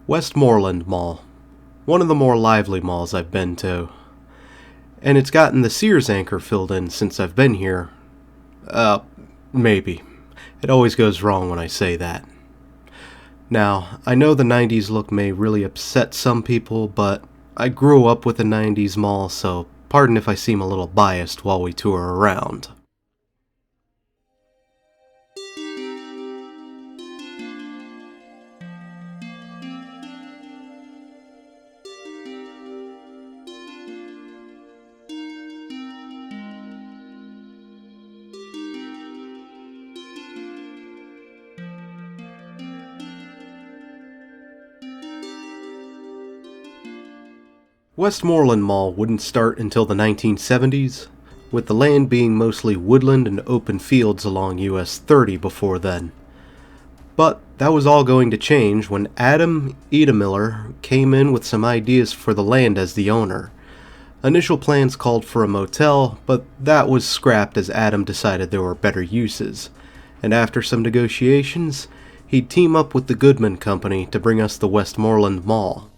Westmoreland Mall. One of the more lively malls I've been to. And it's gotten the Sears anchor filled in since I've been here. Maybe. It always goes wrong when I say that. Now, I know the 90s look may really upset some people, but I grew up with a 90s mall, so pardon if I seem a little biased while we tour around. Westmoreland Mall wouldn't start until the 1970s, with the land being mostly woodland and open fields along US 30 before then. But that was all going to change when Adam Edemiller came in with some ideas for the land as the owner. Initial plans called for a motel, but that was scrapped as Adam decided there were better uses, and after some negotiations, he'd team up with the Goodman Company to bring us the Westmoreland Mall.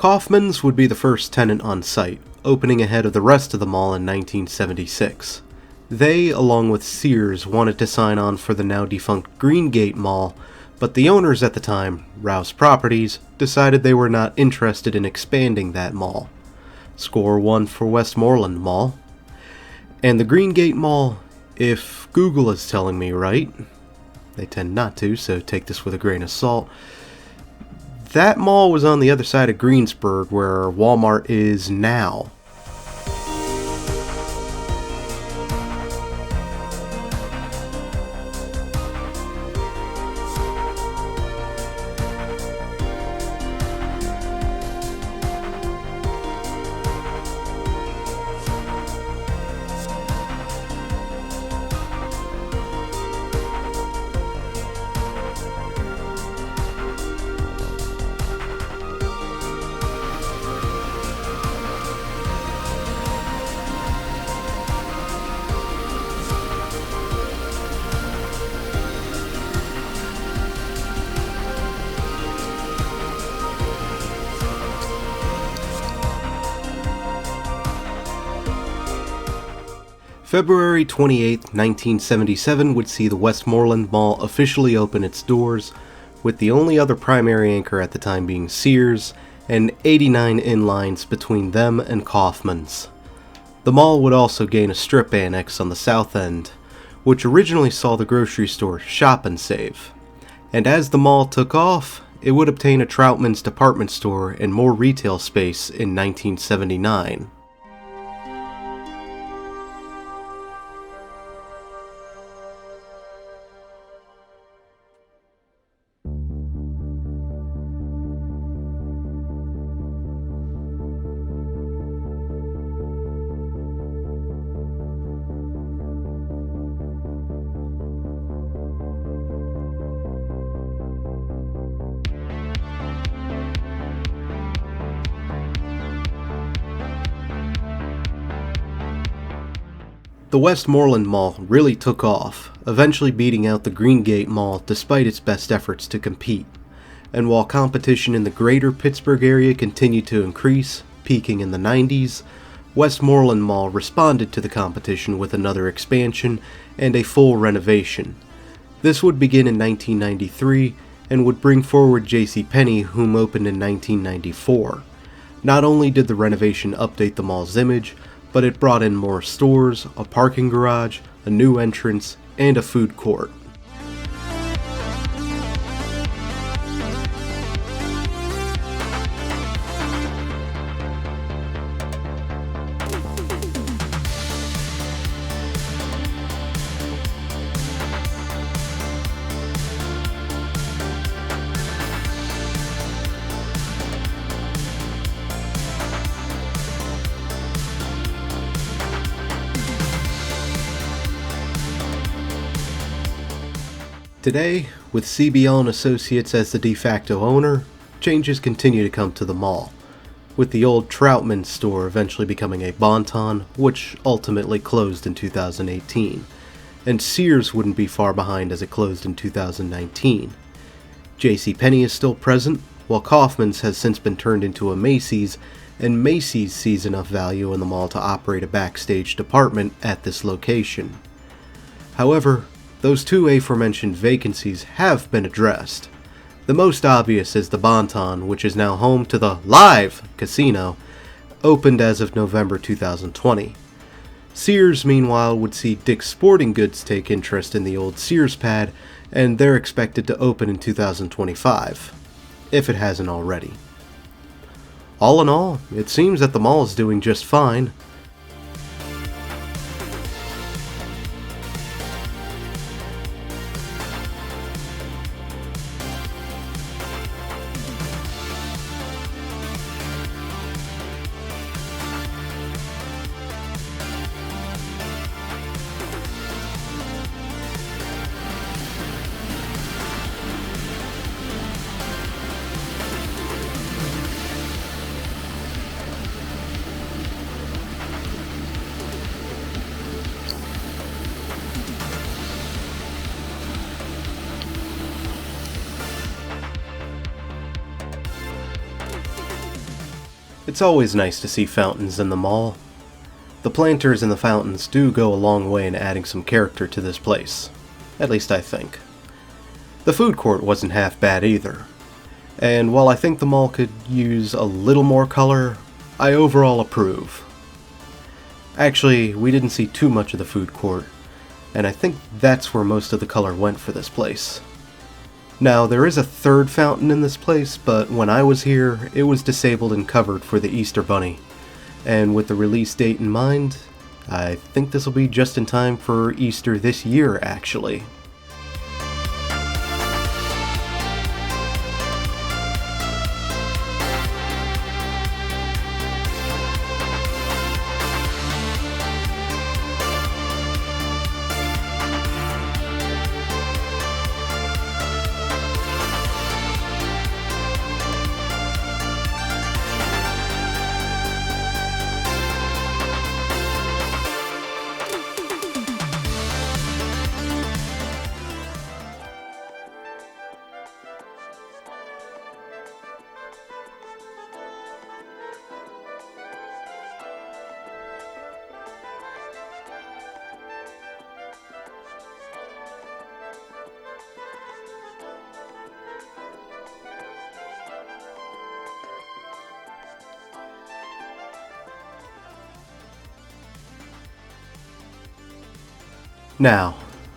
Kaufmann's would be the first tenant on site, opening ahead of the rest of the mall in 1976. They, along with Sears, wanted to sign on for the now defunct Greengate Mall, but the owners at the time, Rouse Properties, decided they were not interested in expanding that mall. Score one for Westmoreland Mall. And the Greengate Mall, if Google is telling me right, they tend not to, so take this with a grain of salt. That mall was on the other side of Greensburg, where Walmart is now. February 28, 1977 would see the Westmoreland Mall officially open its doors, with the only other primary anchor at the time being Sears, and 89 inlines between them and Kaufmann's. The mall would also gain a strip annex on the south end, which originally saw the grocery store Shop and Save. And as the mall took off, it would obtain a Troutman's department store and more retail space in 1979. The Westmoreland Mall really took off, eventually beating out the Greengate Mall despite its best efforts to compete. And while competition in the greater Pittsburgh area continued to increase, peaking in the 90s, Westmoreland Mall responded to the competition with another expansion and a full renovation. This would begin in 1993 and would bring forward JCPenney, whom opened in 1994. Not only did the renovation update the mall's image, but it brought in more stores, a parking garage, a new entrance, and a food court. Today, with CBL and Associates as the de facto owner, changes continue to come to the mall, with the old Troutman store eventually becoming a Bon-Ton, which ultimately closed in 2018, and Sears wouldn't be far behind as it closed in 2019. JCPenney is still present, while Kaufman's has since been turned into a Macy's, and Macy's sees enough value in the mall to operate a backstage department at this location. However, those two aforementioned vacancies have been addressed. The most obvious is the Bon-Ton, which is now home to the Live Casino, opened as of November 2020. Sears, meanwhile, would see Dick's Sporting Goods take interest in the old Sears pad, and they're expected to open in 2025, if it hasn't already. All in all, it seems that the mall is doing just fine. It's always nice to see fountains in the mall. The planters and the fountains do go a long way in adding some character to this place. At least I think. The food court wasn't half bad either. And while I think the mall could use a little more color, I overall approve. Actually, we didn't see too much of the food court, and I think that's where most of the color went for this place. Now, there is a third fountain in this place, but when I was here, it was disabled and covered for the Easter Bunny. And with the release date in mind, I think this will be just in time for Easter this year, actually. Now,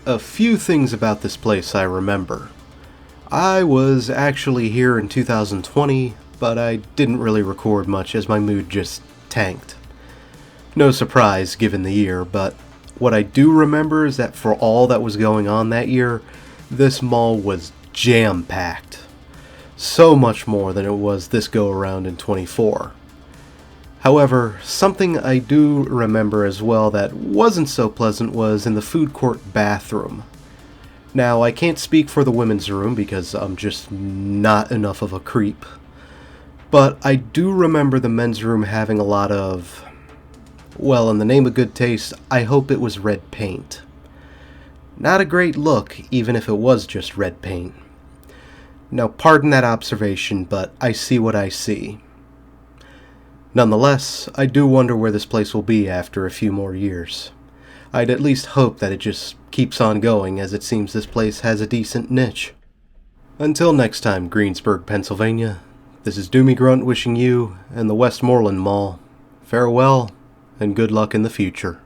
a few things about this place I remember. I was actually here in 2020, but I didn't really record much as my mood just tanked. No surprise given the year, but what I do remember is that for all that was going on that year, this mall was jam-packed. So much more than it was this go-around in 24. However, something I do remember as well that wasn't so pleasant was in the food court bathroom. Now, I can't speak for the women's room because I'm just not enough of a creep, but I do remember the men's room having a lot of, well, in the name of good taste, I hope it was red paint. Not a great look, even if it was just red paint. Now, pardon that observation, but I see what I see. Nonetheless, I do wonder where this place will be after a few more years. I'd at least hope that it just keeps on going, as it seems this place has a decent niche. Until next time, Greensburg, Pennsylvania, this is Doomie Grunt wishing you and the Westmoreland Mall farewell and good luck in the future.